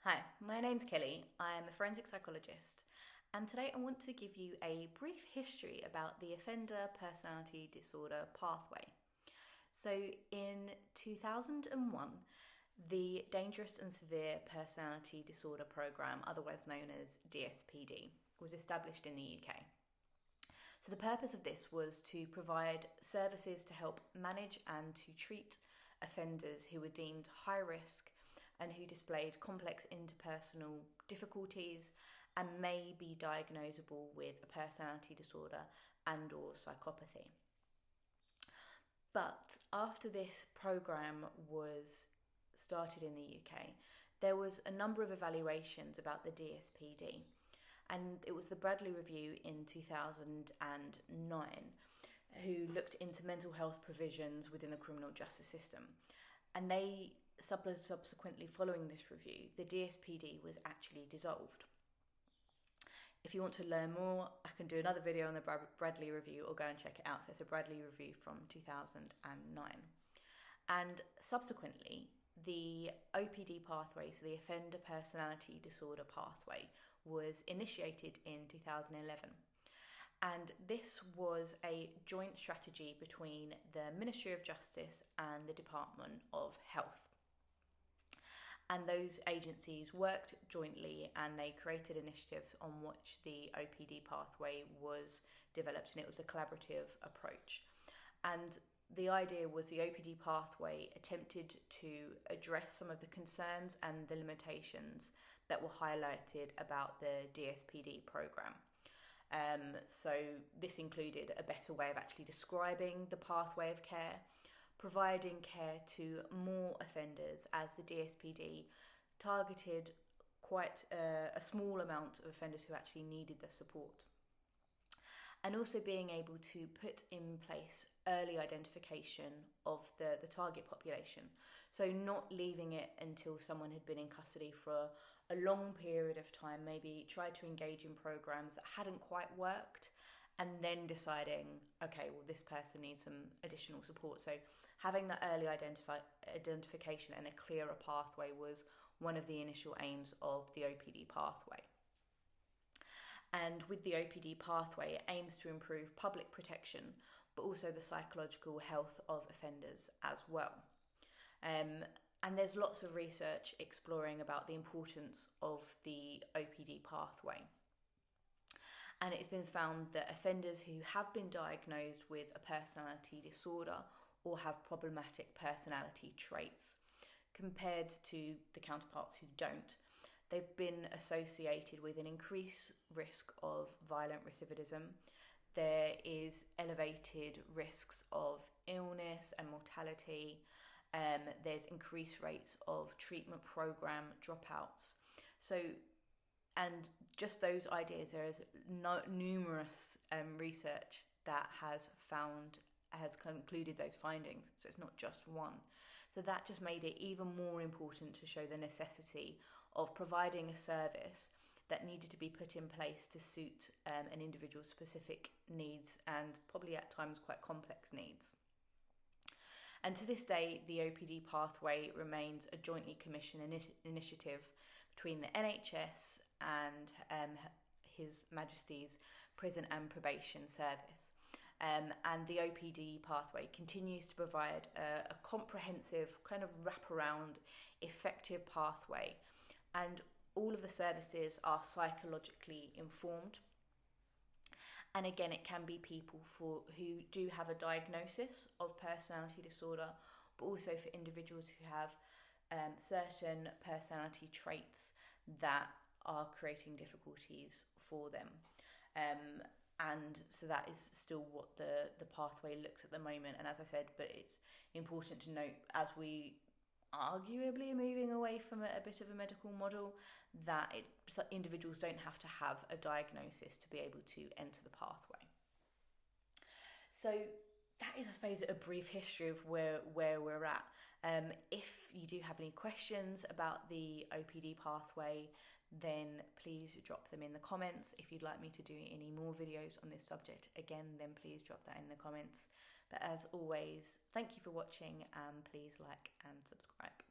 Hi, my name's Kelly. I'm a forensic psychologist, and today I want to give you a brief history about the offender personality disorder pathway. So, in 2001, the Dangerous and Severe Personality Disorder Programme, otherwise known as DSPD, was established in the UK. So, the purpose of this was to provide services to help manage and to treat offenders who were deemed high risk and who displayed complex interpersonal difficulties and may be diagnosable with a personality disorder and or psychopathy. But after this programme was started in the UK, there was a number of evaluations about the DSPD, and it was the Bradley Review in 2009 who looked into mental health provisions within the criminal justice system, and they subsequently following this review, the DSPD was actually dissolved. If you want to learn more, I can do another video on the Bradley Review or go and check it out. So it's a Bradley Review from 2009. And subsequently, the OPD pathway, so the Offender Personality Disorder Pathway, was initiated in 2011. And this was a joint strategy between the Ministry of Justice and the Department of Health. And those agencies worked jointly and they created initiatives on which the OPD pathway was developed, and it was a collaborative approach. And the idea was the OPD pathway attempted to address some of the concerns and the limitations that were highlighted about the DSPD programme. So this included a better way of actually describing the pathway of care, providing care to more offenders, as the DSPD targeted quite a small amount of offenders who actually needed the support. And also being able to put in place early identification of the target population. So not leaving it until someone had been in custody for a long period of time, maybe tried to engage in programs that hadn't quite worked, and then deciding, okay, well, this person needs some additional support. So having that early identification and a clearer pathway was one of the initial aims of the OPD pathway. And with the OPD pathway, it aims to improve public protection, but also the psychological health of offenders as well. And there's lots of research exploring about the importance of the OPD pathway. And it's been found that offenders who have been diagnosed with a personality disorder or have problematic personality traits, compared to the counterparts who don't, they've been associated with an increased risk of violent recidivism. There is elevated risks of illness and mortality. There's increased rates of treatment program dropouts. And just those ideas, there is numerous research that has concluded those findings. So it's not just one. So that just made it even more important to show the necessity of providing a service that needed to be put in place to suit an individual's specific needs, and probably at times quite complex needs. And to this day, the OPD pathway remains a jointly commissioned initiative between the NHS and His Majesty's Prison and Probation Service. And the OPD pathway continues to provide a comprehensive kind of wraparound, effective pathway. And all of the services are psychologically informed. And again, it can be people who do have a diagnosis of personality disorder, but also for individuals who have certain personality traits that are creating difficulties for them. And so that is still what the pathway looks at the moment. And as I said, but it's important to note, as we arguably are moving away from a bit of a medical model, that individuals don't have to have a diagnosis to be able to enter the pathway. So that is, I suppose, a brief history of where we're at. If you do have any questions about the OPD pathway, then please drop them in the comments. If you'd like me to do any more videos on this subject, again, then please drop that in the comments. But as always, thank you for watching, and please like and subscribe.